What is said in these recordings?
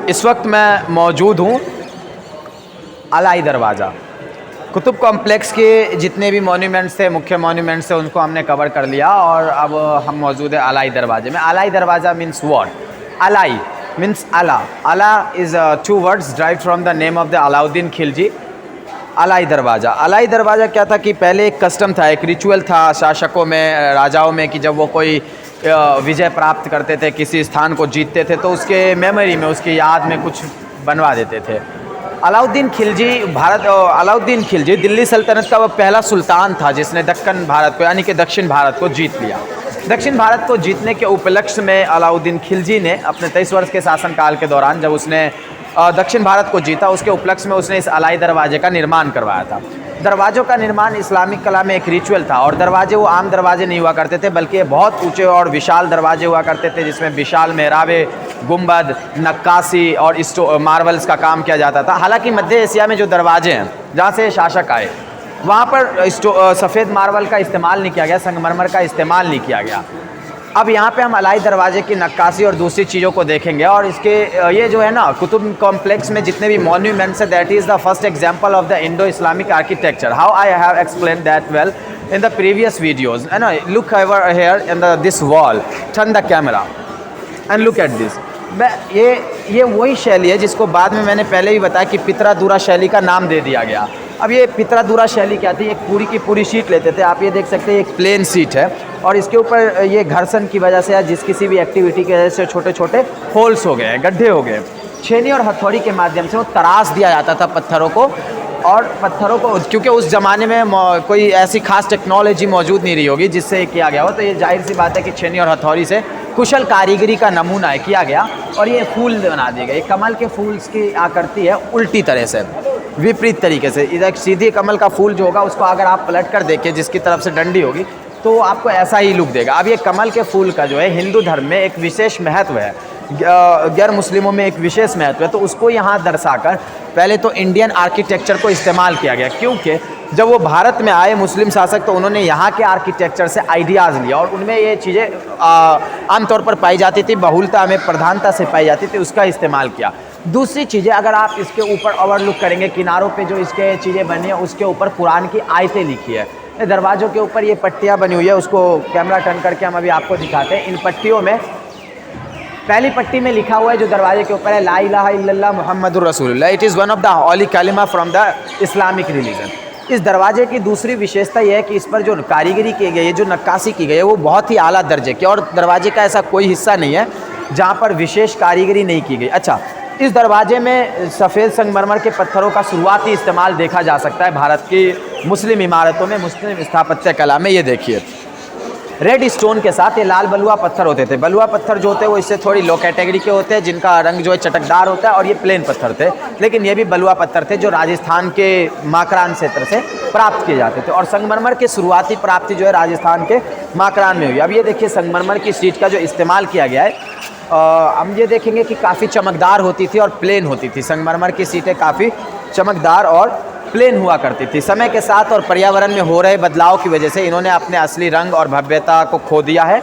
इस वक्त मैं मौजूद हूँ अलाई दरवाज़ा। कुतुब कॉम्प्लेक्स के जितने भी मॉन्यूमेंट्स थे, मुख्य मॉन्यूमेंट्स थे, उनको हमने कवर कर लिया और अब हम मौजूद है अलाई दरवाजे में। अलाई दरवाज़ा means what? Alai means Ala. Ala is 2 words derived from the name of the Alauddin Khilji. Alai Darwaza, Alai दरवाज़ा क्या था कि पहले एक कस्टम था, एक रिचुअल था शासकों में, राजाओं में, कि जब वो कोई विजय प्राप्त करते थे, किसी स्थान को जीतते थे, तो उसके मेमोरी में, उसकी याद में कुछ बनवा देते थे। अलाउद्दीन खिलजी दिल्ली सल्तनत का वो पहला सुल्तान था जिसने दक्कन भारत को, यानी कि दक्षिण भारत को जीत लिया। दक्षिण भारत को जीतने के उपलक्ष्य में अलाउद्दीन खिलजी ने अपने 23 वर्ष के शासनकाल के दौरान, जब उसने दक्षिण भारत को जीता, उसके उपलक्ष्य में उसने इस अलाई दरवाजे का निर्माण करवाया था। दरवाज़ों का निर्माण इस्लामिक कला में एक रिचुअल था और दरवाजे वो आम दरवाजे नहीं हुआ करते थे, बल्कि ये बहुत ऊंचे और विशाल दरवाजे हुआ करते थे, जिसमें विशाल मेहराबे, गुंबद, नक्काशी और मार्बल्स का काम किया जाता था। हालांकि मध्य एशिया में जो दरवाजे हैं, जहाँ से शासक आए, वहाँ पर सफ़ेद मार्बल का इस्तेमाल नहीं किया गया, संगमरमर का इस्तेमाल नहीं किया गया। अब यहाँ पे हम अलाई दरवाजे की नक्काशी और दूसरी चीज़ों को देखेंगे और इसके ये जो है ना, कुतुब कॉम्प्लेक्स में जितने भी मॉन्यूमेंट्स है, that is the first example of the Indo Islamic architecture. How I have explain that well in the previous videos, है ना। Look ever here in this wall, turn the camera and look at this. ये वही शैली है जिसको बाद में मैंने पहले ही बताया कि पितरादुरा शैली का नाम दे दिया गया। अब ये पितरादुरा शैली क्या थी? एक पूरी की पूरी शीट लेते थे, आप ये देख सकते हैं, एक प्लेन शीट है और इसके ऊपर ये घर्षण की वजह से या जिस किसी भी एक्टिविटी की वजह से छोटे छोटे होल्स हो गए, गड्ढे हो गए। छेनी और हथौड़ी के माध्यम से वो तराश दिया जाता था पत्थरों को, और पत्थरों को, क्योंकि उस ज़माने में कोई ऐसी खास टेक्नोलॉजी मौजूद नहीं रही होगी जिससे किया गया हो, तो ये जाहिर सी बात है कि छेनी और हथौड़ी से कुशल कारीगरी का नमूना है किया गया और ये फूल बना दिए गए। कमल के फूल की आकृति है उल्टी तरह से, विपरीत तरीके से। इधर सीधे कमल का फूल जो होगा, उसको अगर आप पलट कर देखें जिसकी तरफ से डंडी होगी, तो आपको ऐसा ही लुक देगा। अब ये कमल के फूल का जो है हिंदू धर्म में एक विशेष महत्व है, गैर मुस्लिमों में एक विशेष महत्व है, तो उसको यहाँ दर्शाकर पहले तो इंडियन आर्किटेक्चर को इस्तेमाल किया गया, क्योंकि जब वो भारत में आए मुस्लिम शासक, तो उन्होंने यहाँ के आर्किटेक्चर से आइडियाज़ लिया और उनमें ये चीज़ें आमतौर पर पाई जाती थी, बहुलता में, प्रधानता से पाई जाती थी, उसका इस्तेमाल किया। दूसरी चीज़ें, अगर आप इसके ऊपर ओवरलुक करेंगे, किनारों पे जो इसके चीज़ें बनी है, उसके ऊपर कुरान की आयतें लिखी है। दरवाज़ों के ऊपर ये पट्टियाँ बनी हुई है, उसको कैमरा टर्न करके हम अभी आपको दिखाते हैं। इन पट्टियों में पहली पट्टी में लिखा हुआ है जो दरवाजे के ऊपर है, ला इलाहा इल्लल्लाह मुहम्मदुर रसूलुल्लाह, it is one of the holy कलिमा फ्रॉम द इस्लामिक रिलीजन। इस दरवाजे की दूसरी विशेषता यह है कि इस पर जो कारीगरी की गई है, जो नक्काशी की गई है, वो बहुत ही आला दर्जे की, और दरवाजे का ऐसा कोई हिस्सा नहीं है जहाँ पर विशेष कारीगरी नहीं की गई। अच्छा, इस दरवाजे में सफ़ेद संगमरमर के पत्थरों का शुरुआती इस्तेमाल देखा जा सकता है भारत की मुस्लिम इमारतों में, मुस्लिम स्थापत्य कला में। ये देखिए, रेड स्टोन के साथ ये लाल बलुआ पत्थर होते थे। बलुआ पत्थर जो होते हैं वो इससे थोड़ी लो कैटेगरी के होते हैं, जिनका रंग जो है चटकदार होता है, और ये प्लेन पत्थर थे, लेकिन ये भी बलुआ पत्थर थे जो राजस्थान के माकरान क्षेत्र से प्राप्त किए जाते थे। और संगमरमर की शुरुआती प्राप्ति जो है राजस्थान के माकरान में हुई। अब ये देखिए, संगमरमर की शीट का जो इस्तेमाल किया गया है, हम ये देखेंगे कि काफ़ी चमकदार होती थी और प्लेन होती थी। संगमरमर की सीटें काफ़ी चमकदार और प्लेन हुआ करती थी। समय के साथ और पर्यावरण में हो रहे बदलाव की वजह से इन्होंने अपने असली रंग और भव्यता को खो दिया है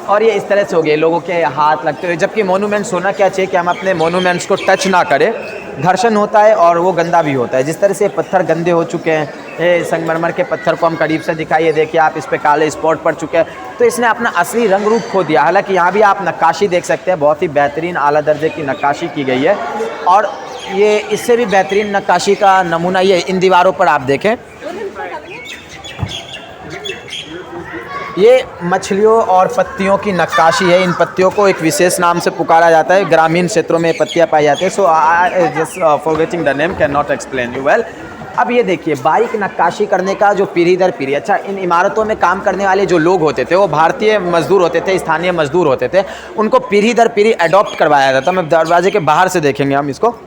और ये इस तरह से हो गए, लोगों के हाथ लगते हुए। जबकि मोनूमेंट्स होना क्या चाहिए कि हम अपने मोनूमेंट्स को टच ना करें, घर्षण होता है और वो गंदा भी होता है। जिस तरह से पत्थर गंदे हो चुके हैं, ये संगमरमर के पत्थर को हम करीब से दिखाइए, देखिए आप, इस पे काले स्पॉट पड़ चुके हैं, तो इसने अपना असली रंग रूप खो दिया। हालांकि यहाँ भी आप नक्काशी देख सकते हैं, बहुत ही बेहतरीन आला दर्जे की नक्काशी की गई है, और ये इससे भी बेहतरीन नक्काशी का नमूना ये इन दीवारों पर आप देखें, ये मछलियों और पत्तियों की नक्काशी है। इन पत्तियों को एक विशेष नाम से पुकारा जाता है, ग्रामीण क्षेत्रों में पत्तियां पाई जाती है। So I just forgetting the name, can not explain you well. अब ये देखिए, बारीक नक्काशी करने का जो पीढ़ी दर पीढ़ी, अच्छा, इन इमारतों में काम करने वाले जो लोग होते थे वो भारतीय मजदूर होते थे, स्थानीय मजदूर होते थे, उनको पीढ़ी दर पीढ़ी अडॉप्ट करवाया जाता था। मैं दरवाजे के बाहर से देखेंगे हम इसको,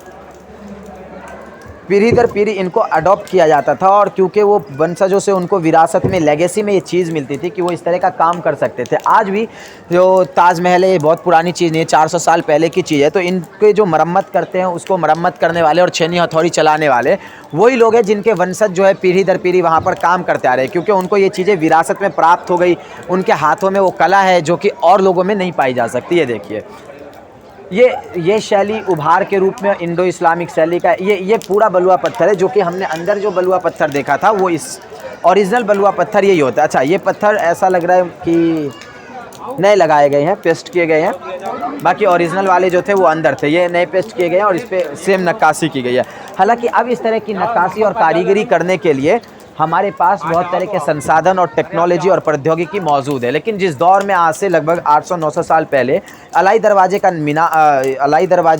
पीढ़ी दर पीढ़ी इनको अडॉप्ट किया जाता था, और क्योंकि वो वंशजों से उनको विरासत में, लेगेसी में ये चीज़ मिलती थी कि वो इस तरह का काम कर सकते थे। आज भी जो ताजमहल है, ये बहुत पुरानी चीज़ नहीं है, 400 साल पहले की चीज़ है, तो इनके जो मरम्मत करते हैं, उसको मरम्मत करने वाले और छेनी हथौड़ी चलाने वाले वही लोग हैं जिनके वंशज जो है पीढ़ी दर पीढ़ी वहाँ पर काम करते आ रहे हैं, क्योंकि उनको ये चीज़ें विरासत में प्राप्त हो गई, उनके हाथों में वो कला है जो कि और लोगों में नहीं पाई जा सकती। ये देखिए, ये शैली उभार के रूप में इंडो इस्लामिक शैली का ये पूरा बलुआ पत्थर है, जो कि हमने अंदर जो बलुआ पत्थर देखा था वो इस ओरिजिनल बलुआ पत्थर यही होता है। अच्छा, ये पत्थर ऐसा लग रहा है कि नए लगाए गए हैं, पेस्ट किए गए हैं, बाकी ओरिजिनल वाले जो थे वो अंदर थे, ये नए पेस्ट किए गए हैं और इस पर सेम नक्काशी की गई है। हालांकि अब इस तरह की नक्काशी और कारीगरी करने के लिए हमारे पास बहुत तरह के संसाधन और टेक्नोलॉजी और प्रौद्योगिकी मौजूद है, लेकिन जिस दौर में आज से लगभग 800-900 साल पहले अलाई दरवाजे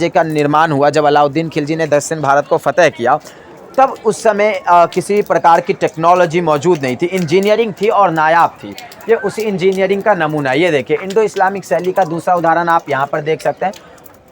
का निर्माण हुआ, जब अलाउद्दीन खिलजी ने दक्षिण भारत को फतह किया, तब उस समय किसी प्रकार की टेक्नोलॉजी मौजूद नहीं थी, इंजीनियरिंग थी और नायाब थी। ये उसी इंजीनियरिंग का नमूना, ये देखिए इंडो इस्लामिक शैली का दूसरा उदाहरण आप यहाँ पर देख सकते हैं,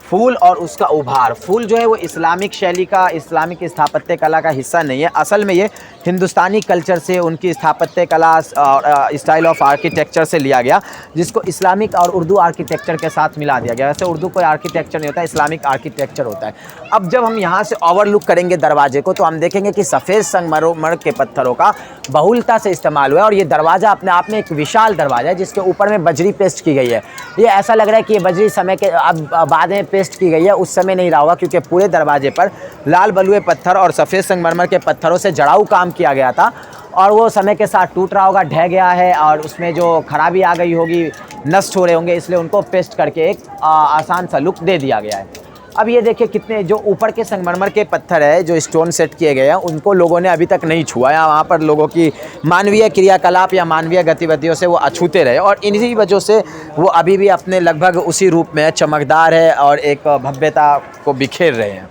फूल और उसका उभार। फूल जो है वो इस्लामिक शैली का, इस्लामिक स्थापत्य कला का हिस्सा नहीं है, असल में ये हिंदुस्तानी कल्चर से, उनकी स्थापत्य कला और स्टाइल ऑफ आर्किटेक्चर से लिया गया, जिसको इस्लामिक और उर्दू आर्किटेक्चर के साथ मिला दिया गया। वैसे उर्दू कोई आर्किटेक्चर नहीं होता, इस्लामिक आर्किटेक्चर होता है। अब जब हम यहाँ से ओवरलुक करेंगे दरवाजे को, तो हम देखेंगे कि सफ़ेद संगमरमर के पत्थरों का बहुलता से इस्तेमाल हुआ है और ये दरवाज़ा अपने आप में एक विशाल दरवाज़ा है, जिसके ऊपर में बजरी पेस्ट की गई है। ये ऐसा लग रहा है कि ये बजरी समय के अब बाद में पेस्ट की गई है, उस समय नहीं रहा होगा, क्योंकि पूरे दरवाजे पर लाल बलुए पत्थर और सफ़ेद संगमरमर के पत्थरों से जड़ाऊ काम किया गया था और वो समय के साथ टूट रहा होगा, ढह गया है और उसमें जो खराबी आ गई होगी, नष्ट हो रहे होंगे, इसलिए उनको पेस्ट करके एक आसान सा लुक दे दिया गया है। अब ये देखिए कितने जो ऊपर के संगमरमर के पत्थर है, जो स्टोन सेट किए गए हैं, उनको लोगों ने अभी तक नहीं छुआ है। वहाँ पर लोगों की मानवीय क्रियाकलाप या मानवीय गतिविधियों से वो अछूते रहे और इन्हीं वजह से वो अभी भी अपने लगभग उसी रूप में चमकदार है और एक भव्यता को बिखेर रहे हैं।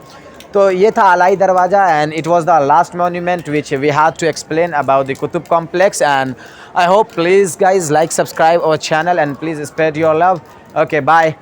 तो ये था Alai Darwaza and it was the last monument which we had to explain about the Qutub complex and I hope please guys like subscribe our channel and please spread your love. Okay, bye.